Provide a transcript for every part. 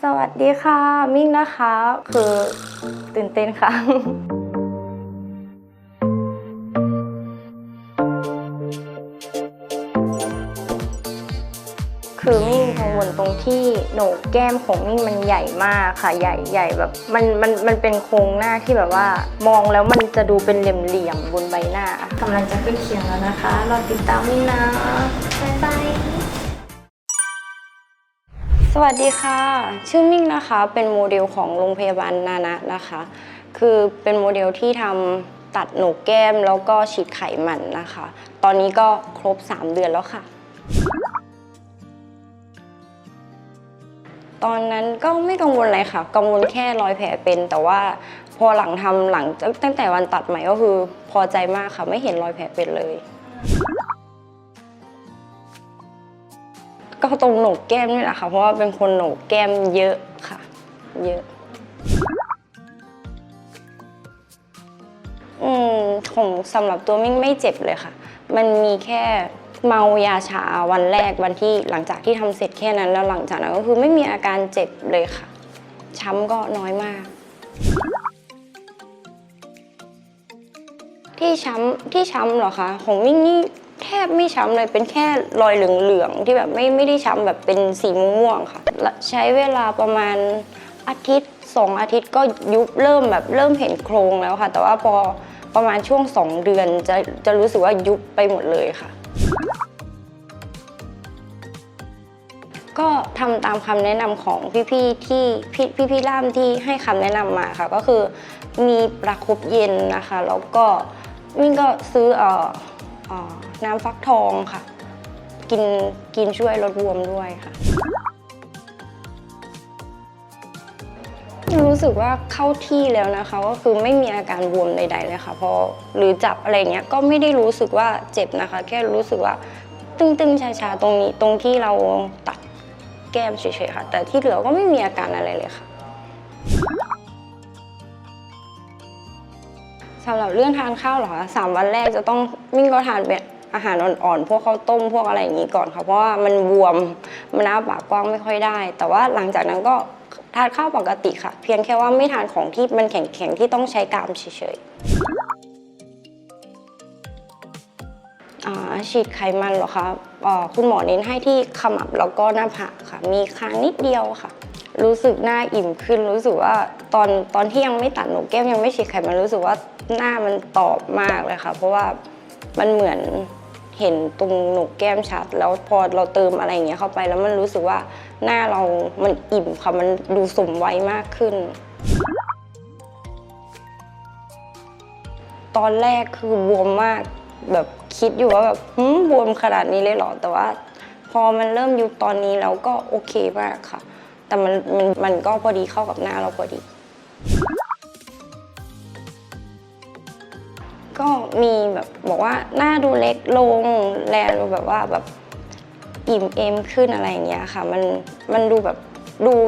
สวัสดีค่ะมิ่งนะคะคือตื่นเต้นค่ะคือมิ่งกังวลตรงที่โหนกแก้มของมิ่งมันใหญ่มากค่ะใหญ่แบบมันเป็นโครงหน้าที่แบบว่ามองแล้วมันจะดูเป็นเหลี่ยมๆบนใบหน้ากำลังจะขึ้นเคียงแล้วนะคะรอติดตามมิ่งนะบ๊ายบายสวัสดีค่ะชื่อมิ่งนะคะเป็นโมเดลของโรงพยาบาลนานะนะคะคือเป็นโมเดลที่ทำตัดโหนกแก้มแล้วก็ฉีดไขมันนะคะตอนนี้ก็ครบ3 เดือนแล้วค่ะตอนนั้นก็ไม่กังวลอะไรค่ะกังวลแค่รอยแผลเป็นแต่ว่าพอหลังตั้งแต่วันตัดใหม่ก็คือพอใจมากค่ะไม่เห็นรอยแผลเป็นเลยก็ตรงโหนกแก้มนี่แหละค่ะเพราะว่าเป็นคนโหนกแก้มเยอะค่ะเยอะของสำหรับตัวมิ่งไม่เจ็บเลยค่ะมันมีแค่เมายาชาวันแรกวันที่หลังจากที่ทำเสร็จแค่นั้นแล้วหลังจากนั้นก็คือไม่มีอาการเจ็บเลยค่ะช้ำก็น้อยมากที่ช้ำเหรอคะของมิ่งนี่แทบไม่ช้ำเลยเป็นแค่รอยเหลืองๆที่แบบไม่ได้ช้ำแบบเป็นสีม่วงๆค่ะใช้เวลาประมาณอาทิตย์2 อาทิตย์ก็ยุบเริ่มเห็นโครงแล้วค่ะแต่ว่าพอประมาณช่วง2 เดือนจะรู้สึกว่ายุบไปหมดเลยค่ะก็ทำตามคำแนะนำของพี่ๆที่พี่ล่ามที่ให้คำแนะนำมาค่ะก็คือมีประคบเย็นนะคะแล้วก็มิ่งก็ซื้อน้ำฟักทองค่ะกินช่วยลดบวมด้วยค่ะรู้สึกว่าเข้าที่แล้วนะคะก็คือไม่มีอาการบวมใดๆเลยค่ะพอหรือจับอะไรเงี้ยก็ไม่ได้รู้สึกว่าเจ็บนะคะแค่รู้สึกว่าตึงๆชาๆตรงนี้ตรงที่เราตัดแก้มเฉยๆค่ะแต่ที่เหลือก็ไม่มีอาการอะไรเลยค่ะสำหรับเรื่องทานข้าวเหรอคะ3 วันแรกจะต้องมิ่งก็ทานเป็นอาหารอ่อนๆพวกข้าวต้มพวกอะไรอย่างนี้ก่อนค่ะเพราะว่ามันบวมมันอ้าปากกว้างไม่ค่อยได้แต่ว่าหลังจากนั้นก็ทานข้าวปกติค่ะเพียงแค่ว่าไม่ทานของที่มันแข็งๆที่ต้องใช้กรามเฉยๆฉีดไขมันเหรอคะคุณหมอเน้นให้ที่ขมับแล้วก็หน้าผากค่ะมีคางนิดเดียวค่ะรู้สึกหน้าอิ่มขึ้นรู้สึกว่าตอนที่ยังไม่ตัดโหนกแก้มยังไม่ฉีดไขมันรู้สึกว่าหน้ามันตอบมากเลยค่ะเพราะว่ามันเหมือนเห็นตรงโหนกแก้มชัดแล้วพอเราเติมอะไรอย่างเงี้ยเข้าไปแล้วมันรู้สึกว่าหน้าเรามันอิ่มค่ะมันดูสมวัยมากขึ้นตอนแรกคือบวมมากแบบคิดอยู่ว่าแบบบวมขนาดนี้เลยเหรอแต่ว่าพอมันเริ่มยุบตอนนี้แล้วก็โอเคมากค่ะแต่มันก็พอดีเข้ากับหน้าเราพอดีก็มีแบบบอกว่าหน้าดูเล็กลงแลดูแบบว่าแบบอิ่มเอมขึ้นอะไรอย่างเงี้ยค่ะมันดูแบบ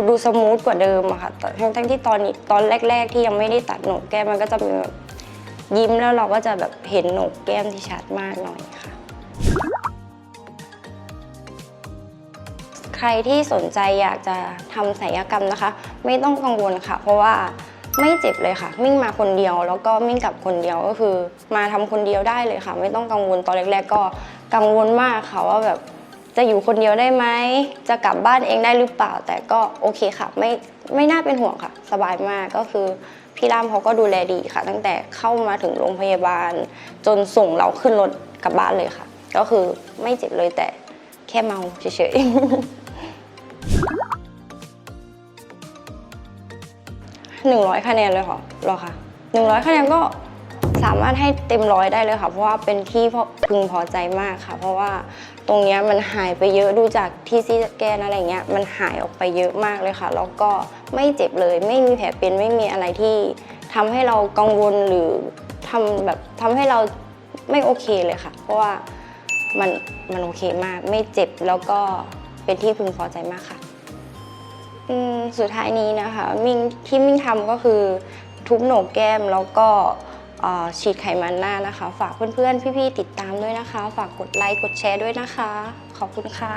ดูสมูทกว่าเดิมอะค่ะทั้งที่ตอนแรกๆที่ยังไม่ได้ตัดโหนกแก้มมันก็จะมีแบบยิ้มแล้วเราก็จะแบบเห็นโหนกแก้มที่ชัดมากหน่อยค่ะใครที่สนใจอยากจะทำศัลยกรรมนะคะไม่ต้องกังวลค่ะเพราะว่าไม่เจ็บเลยค่ะมิ่งมาคนเดียวแล้วก็มิ่งกลับคนเดียวก็คือมาทำคนเดียวได้เลยค่ะไม่ต้องกังวลตอนแรกๆก็กังวลมากค่ะว่าแบบจะอยู่คนเดียวได้ไหมจะกลับบ้านเองได้หรือเปล่าแต่ก็โอเคค่ะไม่น่าเป็นห่วงค่ะสบายมากก็คือพี่ล่ามเขาก็ดูแลดีค่ะตั้งแต่เข้ามาถึงโรงพยาบาลจนส่งเราขึ้นรถกลับบ้านเลยค่ะก็คือไม่เจ็บเลยแต่แค่เมาเฉยๆ100 คะแนนเลยค่ะหรอคะ100 คะแนนก็สามารถให้เต็ม100ได้เลยค่ะเพราะว่าเป็นที่พึงพอใจมากค่ะเพราะว่าตรงนี้มันหายไปเยอะดูจากที่ซีสแกนอะไรเงี้ยมันหายออกไปเยอะมากเลยค่ะแล้วก็ไม่เจ็บเลยไม่มีแผลเป็นไม่มีอะไรที่ทำให้เรากังวลหรือทำให้เราไม่โอเคเลยค่ะเพราะว่ามันโอเคมากไม่เจ็บแล้วก็เป็นที่พึงพอใจมากค่ะสุดท้ายนี้นะคะที่มิ่งทำก็คือทุบโหนกแก้มแล้วก็ฉีดไขมันหน้านะคะฝากเพื่อนๆพี่ๆติดตามด้วยนะคะฝากกดไลค์กดแชร์ด้วยนะคะขอบคุณค่ะ